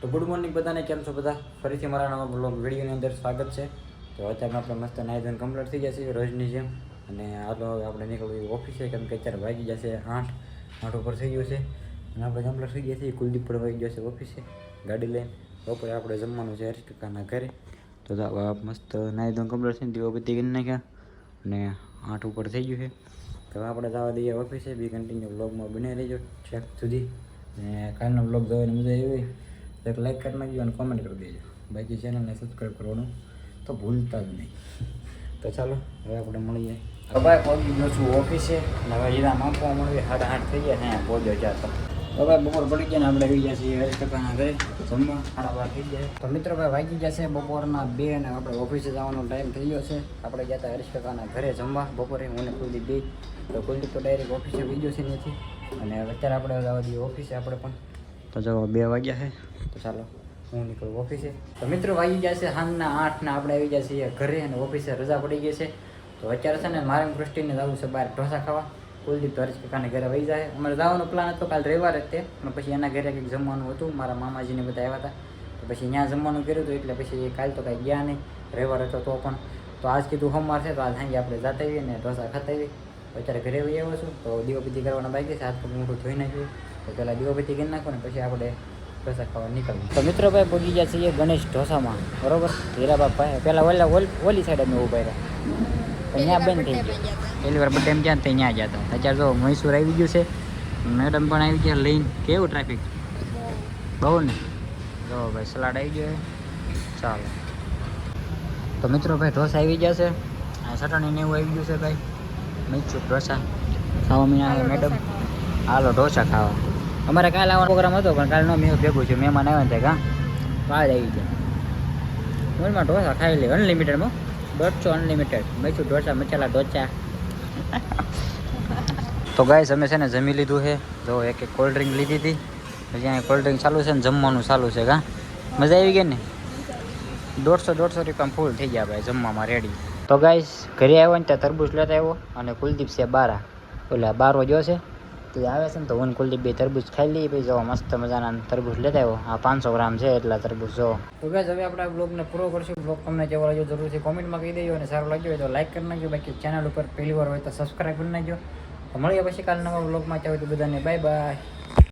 તો good morning બધાને, કેમ છો બધા? ફરીથી મારા નવા બ્લોગ વિડીયોની અંદર સ્વાગત છે. તો અત્યારે આપણે મસ્ત નાઈ ધોઈને કમ્પ્લીટ થઈ જશે રોજની જેમ, અને હાલો આપણે નીકળવું ઓફિસે, કેમ કે અત્યારે વાગી જશે 8 ઉપર થઈ ગયું છે. અને આપણે કમ્પ્લીટ થઈ ગયા છીએ. કુલદીપ પણ વાગી જશે ઓફિસે ગાડી લઈને. બપોરે આપણે જમવાનું છે હરીશ કાકાના ઘરે. તો મસ્ત નાઈ ધોઈને કમ્પ્લીટ થઈને દીવાબત્તી કરી નાખ્યા અને 8 ઉપર થઈ ગયું છે. તો આપણે જવા દઈએ ઓફિસે. બી કન્ટિન્યુ બ્લોગમાં બને રહીજો છેક સુધી. અને કાલનો બ્લોગ જોવાની મજા આવી હોય તો એક લાઈક કરી નાખજો અને કોમેન્ટ કરી દેજો. બાકી ચેનલને સબસ્ક્રાઈબ કરવાનું તો ભૂલતા જ નહીં. તો ચાલો હવે આપણે મળીએ. ભાઈ પહોંચી ગયો છું ઓફિસે. હવે હીરા માપવા મળીએ. 8:30 થઈ ગયા અહીંયા પહોંચ્યો ત્યાં. તો ભાઈ બપોર પડી ગયા ને આપણે આવી ગયા છીએ હરીશ કાકાના ઘરે જમવા. 12:30 થઈ જાય. તો મિત્રો ભાઈ વાગી જશે બપોરના 2 અને આપણે ઓફિસે જવાનો ટાઈમ થઈ ગયો છે. આપણે ગયા હતા હરીશ કાકાના ઘરે જમવા બપોરે, હું ને કુલદીપ બે. તો કુલદીપ તો ડાયરેક્ટ ઓફિસે વી ગયો છે ત્યાંથી, અને અત્યારે આપણે જવા દઈએ ઓફિસે આપણે પણ. તો જો 2 વાગ્યા છે. તો ચાલો હું નીકળું ઓફિસે. તો મિત્રો વાગી ગયા છે સાંજના 8 ને આપણે આવી ગયા છીએ ઘરે, અને ઓફિસે રજા પડી ગઈ છે. તો અત્યારે છે ને મારે કૃષ્ટિને જવું છે બહાર ઢોસા ખાવા. કુલદીપ તો હરીશ કાકાને ઘરે વહી જાય. અમારે જવાનો પ્લાન હતો કાલ રવિવાર જ તે, પણ પછી એના ઘરે કંઈક જમવાનું હતું. મારા મામાજીને બધા આવ્યા હતા, તો પછી ત્યાં જમવાનું કર્યું હતું, એટલે પછી કાલ તો કાંઈ ગયા નહીં. રવિવાર હતો તો પણ. તો આજ કીધું સોમવાર છે, તો આજ સાંજે આપણે જતા આવીએ ને ઢોસા ખાતા આવીએ. અત્યારે ઘરે વહી આવ્યો છું. તો દીવાબત્તી કરવાના બાકી છે. હાથ પગ મોટું ધોઈ નાખ્યું. તો પહેલાં દીવાબત્તી કરી નાખો ને પછી આપણે ઢોસા ખાવા નીકળવું. તો મિત્રો ભાઈ પહોંચી ગયા છીએ ગણેશ ઢોસામાં, બરોબર. હીરાબાગ ભાઈ પહેલાં ઓલી સાઈડ અમે ઊભા રહ્યા, ત્યાં બંધ થઈ ગયું. પહેલી વાર બર્થડે એમ જ્યાં ત્યાં ગયા હતા. અત્યારે જો મૈસૂર આવી ગયું છે, મેડમ પણ આવી ગયા લઈને. કેવું ટ્રાફિક બહુ ને. જો ભાઈ સલાડ આવી ગયો. ચાલો તો મિત્રો ભાઈ ઢોસા આવી ગયા છે. ચટણી ને એવું આવી ગયું છે ભાઈ. મૈસૂર ઢોસા ખાવા મીના મેડમ. હાલો ઢોસા ખાવા. અમારે કાલે આવવાનો પ્રોગ્રામ હતો, પણ કાલે મેં ભેગું છે. મહેમાન આવ્યા હતા કાં કાલ આવી ગયા. મોલમાં ઢોસા ખાઈ લે અનલિમિટેડમાં. 150 અનલિમિટેડ મૈસૂર ઢોસા, મસાલા ઢોસા. તો ગાઈસ અમે છે ને જમી લીધું છે. જો એક કોલ્ડ ડ્રિંક લીધી હતી. પછી અહીંયા કોલ્ડ ડ્રિંક ચાલુ છે ને જમવાનું ચાલુ છે. કાં મજા આવી ગઈ ને. 150 રૂપિયામાં ફૂલ થઈ ગયા ભાઈ જમવામાં રેડી. તો ગાઈસ ઘરે આવ્યો ને ત્યાં તરબૂચ લેતા આવ્યો, અને કુલદીપ છે બારા ઓલા 12 જો છે તો આવે છે ને. તો હું કુલદીપ બે તરબૂચ ખાઈ લઈએ. ભાઈ જો મસ્ત મજાના તરબૂચ લેતા આવ્યો. આ 500 ગ્રામ છે એટલા તરબૂચ જો. તો ગાઈસ હવે આપણે આ બ્લોગને પૂરો કરશું. બ્લોગ તમને કેવો લાગ્યો જરૂર છે કોમેન્ટમાં કહી દેજો, અને સારું લાગ્યો હોય તો લાઈક કરી નાખજો. બાકી ચેનલ ઉપર પહેલી વાર હોય તો સબસ્ક્રાઈબ કરી નાખજો. તો મળીએ પછી કાલ નવા બ્લોગમાં. ચાલો તો બધાને બાય બાય.